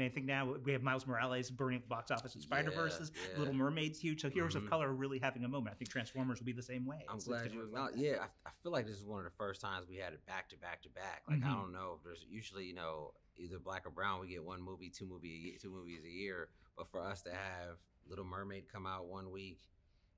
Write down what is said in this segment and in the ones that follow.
mean, I think now we have Miles Morales burning at the box office, and Spider-Verse Little Mermaid's huge. So heroes of color are really having a moment. I think Transformers will be the same way. I'm glad you acknowledged. Yeah, I feel like this is one of the first times we had it back to back to back. Like I don't know if there's usually either black or brown. We get one movie, two movies a year. But for us to have Little Mermaid come out one week.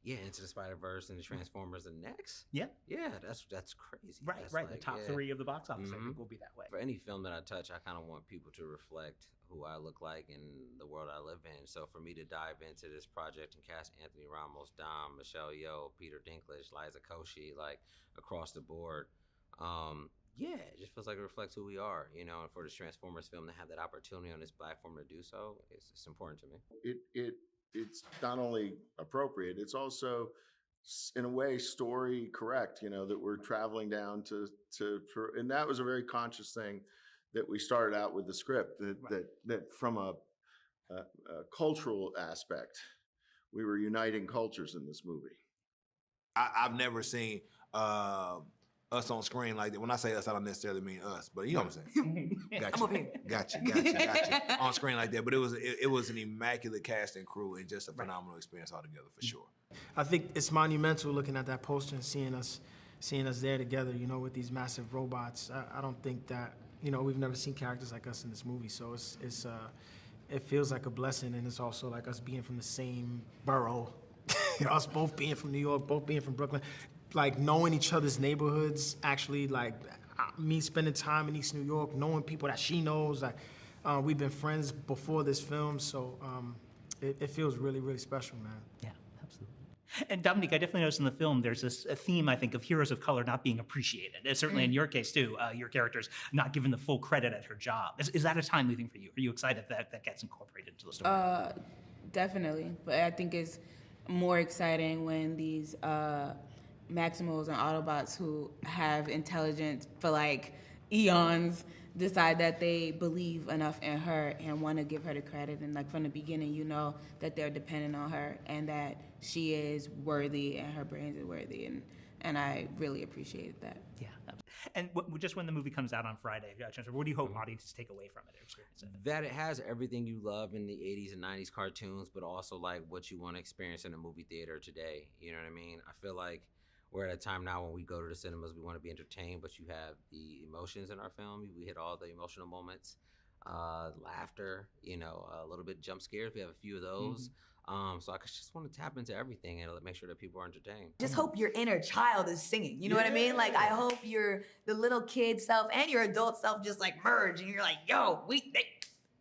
Yeah, Into the Spider-Verse and the Transformers the next. Yeah, that's crazy. Right, that's right. The top 3 of the box office, I think, will be that way. For any film that I touch, I kind of want people to reflect who I look like in the world I live in. So for me to dive into this project and cast Anthony Ramos, Dom, Michelle Yeoh, Peter Dinklage, Liza, Koshy, like across the board, it just feels like it reflects who we are, and for this Transformers film to have that opportunity on this platform to do so, it's important to me. It's not only appropriate, it's also in a way story correct, that we're traveling down to and that was a very conscious thing that we started out with the script, that from a cultural aspect, we were uniting cultures in this movie. I've never seen us on screen like that. When I say us, I don't necessarily mean us, but you know what I'm saying. Gotcha. I'm over here. Gotcha. On screen like that, but it was an immaculate cast and crew and just a phenomenal experience altogether for sure. I think it's monumental looking at that poster and seeing us there together, with these massive robots. I don't think that we've never seen characters like us in this movie, so it feels like a blessing, and it's also like us being from the same borough, us both being from New York, both being from Brooklyn. Like knowing each other's neighborhoods, actually, like me spending time in East New York, knowing people that she knows, like we've been friends before this film, so it feels really, really special, man. Yeah, absolutely. And Dominique, I definitely noticed in the film there's a theme, I think, of heroes of color not being appreciated. And certainly in your case too, your character's not given the full credit at her job. Is that a timely thing for you? Are you excited that gets incorporated into the story? Definitely, but I think it's more exciting when these Maximals and Autobots who have intelligence for like eons decide that they believe enough in her and want to give her the credit, and like from the beginning that they're dependent on her and that she is worthy and her brains are worthy, and I really appreciated that. Yeah. And just when the movie comes out on Friday, what do you hope audiences take away from it? That it has everything you love in the 80s and 90s cartoons, but also like what you want to experience in a movie theater today. You know what I mean? I feel like we're at a time now when we go to the cinemas, we want to be entertained, but you have the emotions in our film. We hit all the emotional moments, laughter, a little bit jump scares. We have a few of those. So I just want to tap into everything and make sure that people are entertained. Just hope your inner child is singing. You know what I mean? Like I hope the little kid self and your adult self just like merge, and you're like, yo,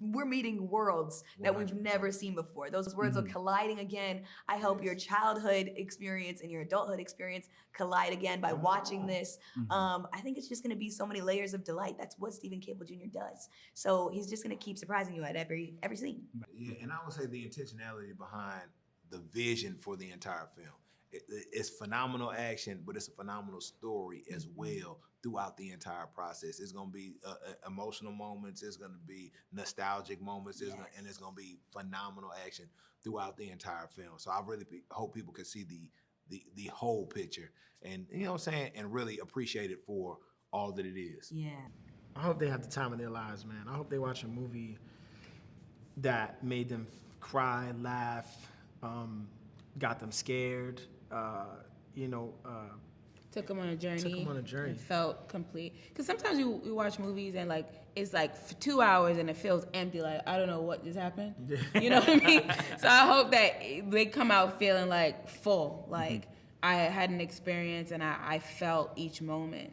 we're meeting worlds that we've never seen before. Those worlds are colliding again. I hope your childhood experience and your adulthood experience collide again by watching this. I think it's just going to be so many layers of delight. That's what Steven Caple Jr. does. So he's just going to keep surprising you at every scene. Yeah, and I would say the intentionality behind the vision for the entire film. It's phenomenal action, but it's a phenomenal story as well throughout the entire process. It's going to be emotional moments. It's going to be nostalgic moments. And it's going to be phenomenal action throughout the entire film. So I really hope people can see the whole picture and, and really appreciate it for all that it is. Yeah. I hope they have the time of their lives, man. I hope they watch a movie that made them cry, laugh, got them scared, took them on a journey. Took them on a journey. And felt complete. Because sometimes we watch movies and like it's like for 2 hours and it feels empty. Like I don't know what just happened. You know what I mean? So I hope that they come out feeling like full. Like I had an experience and I felt each moment.